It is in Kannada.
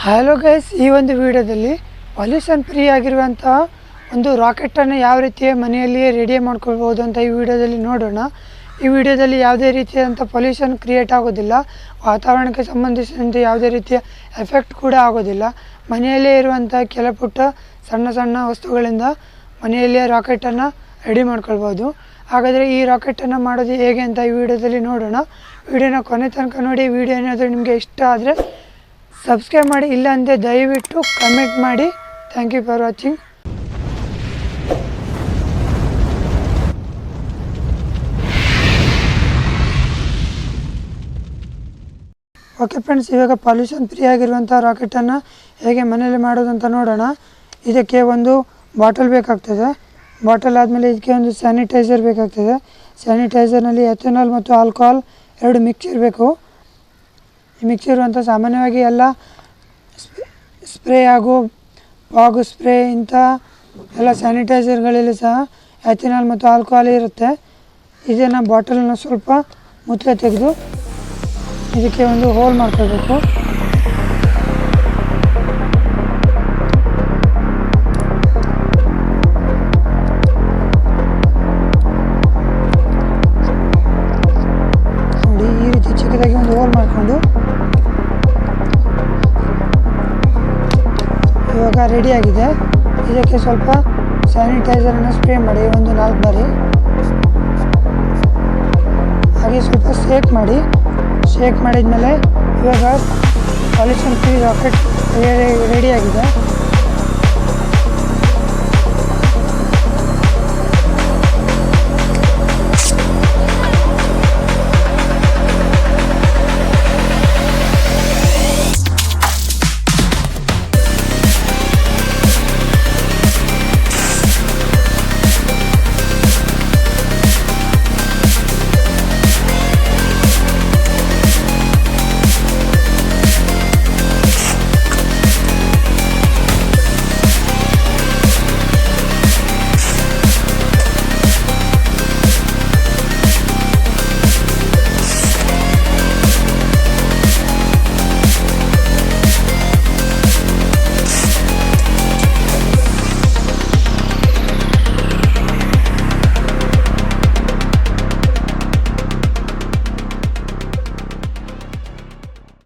ಹಲೋ ಗೈಸ್, ಈ ಒಂದು ವಿಡಿಯೋದಲ್ಲಿ ಪೊಲ್ಯೂಷನ್ ಫ್ರೀ ಆಗಿರುವಂತಹ ಒಂದು ರಾಕೆಟನ್ನು ಯಾವ ರೀತಿಯ ಮನೆಯಲ್ಲಿಯೇ ರೆಡಿ ಮಾಡ್ಕೊಳ್ಬೋದು ಅಂತ ಈ ವಿಡಿಯೋದಲ್ಲಿ ನೋಡೋಣ. ಈ ವಿಡಿಯೋದಲ್ಲಿ ಯಾವುದೇ ರೀತಿಯಾದಂಥ ಪೊಲ್ಯೂಷನ್ ಕ್ರಿಯೇಟ್ ಆಗೋದಿಲ್ಲ, ವಾತಾವರಣಕ್ಕೆ ಸಂಬಂಧಿಸಿದಂತೆ ಯಾವುದೇ ರೀತಿಯ ಎಫೆಕ್ಟ್ ಕೂಡ ಆಗೋದಿಲ್ಲ. ಮನೆಯಲ್ಲೇ ಇರುವಂಥ ಕೆಲ ಪುಟ್ಟ ಸಣ್ಣ ಸಣ್ಣ ವಸ್ತುಗಳಿಂದ ಮನೆಯಲ್ಲೇ ರಾಕೆಟನ್ನು ರೆಡಿ ಮಾಡ್ಕೊಳ್ಬೋದು. ಹಾಗಾದರೆ ಈ ರಾಕೆಟನ್ನು ಮಾಡೋದು ಹೇಗೆ ಅಂತ ಈ ವಿಡಿಯೋದಲ್ಲಿ ನೋಡೋಣ. ವಿಡಿಯೋನ ಕೊನೆ ತನಕ ನೋಡಿ. ವಿಡಿಯೋ ಏನಾದರೂ ನಿಮಗೆ ಇಷ್ಟ ಆದರೆ ಸಬ್ಸ್ಕ್ರೈಬ್ ಮಾಡಿ, ಇಲ್ಲ ಅಂದರೆ ದಯವಿಟ್ಟು ಕಮೆಂಟ್ ಮಾಡಿ. Thank you for watching. Okay friends, ಇವಾಗ ಪೊಲ್ಯೂಷನ್ ಫ್ರೀ ಆಗಿರುವಂಥ ರಾಕೆಟನ್ನು ಹೇಗೆ ಮನೆಯಲ್ಲಿ ಮಾಡೋದಂತ ನೋಡೋಣ. ಇದಕ್ಕೆ ಒಂದು ಬಾಟಲ್ ಬೇಕಾಗ್ತದೆ. ಬಾಟಲ್ ಆದಮೇಲೆ ಇದಕ್ಕೆ ಒಂದು ಸ್ಯಾನಿಟೈಸರ್ ಬೇಕಾಗ್ತದೆ. ಸ್ಯಾನಿಟೈಸರ್ನಲ್ಲಿ ಎಥೆನಾಲ್ ಮತ್ತು ಆಲ್ಕೋಹಾಲ್ ಎರಡು ಮಿಕ್ಸ್ ಇರಬೇಕು. ಈ ಮಿಕ್ಸ್ ಇರುವಂಥ ಸಾಮಾನ್ಯವಾಗಿ ಎಲ್ಲ ಸ್ಪ್ರೇ ಹಾಗೂ ಫಾಗ್ ಸ್ಪ್ರೇ ಇಂಥ ಎಲ್ಲ ಸ್ಯಾನಿಟೈಸರ್ಗಳಲ್ಲಿ ಸಹ ಎಥೆನಾಲ್ ಮತ್ತು ಆಲ್ಕೋಹಾಲ್ ಇರುತ್ತೆ. ಇದನ್ನು ಬಾಟಲನ್ನು ಸ್ವಲ್ಪ ಮುಚ್ಚಳ ತೆಗೆದು ಇದಕ್ಕೆ ಒಂದು ಹೋಲ್ ಮಾಡ್ಕೊಳ್ಬೇಕು. ನೋಡಿ, ಈ ರೀತಿ ಚಿಕ್ಕದಾಗಿ ಒಂದು ಹೋಲ್ ಮಾಡಿಕೊಂಡು ಇವಾಗ ರೆಡಿಯಾಗಿದೆ. ಇದಕ್ಕೆ ಸ್ವಲ್ಪ ಸ್ಯಾನಿಟೈಸರನ್ನು ಸ್ಪ್ರೇ ಮಾಡಿ ಒಂದು 4 ಬಾರಿ. ಹಾಗೆ ಸ್ವಲ್ಪ ಶೇಕ್ ಮಾಡಿದ್ಮೇಲೆ ಇವಾಗ ಪೊಲ್ಯೂಷನ್ ಫ್ರೀ ರಾಕೆಟ್ ರೆಡಿಯಾಗಿದೆ.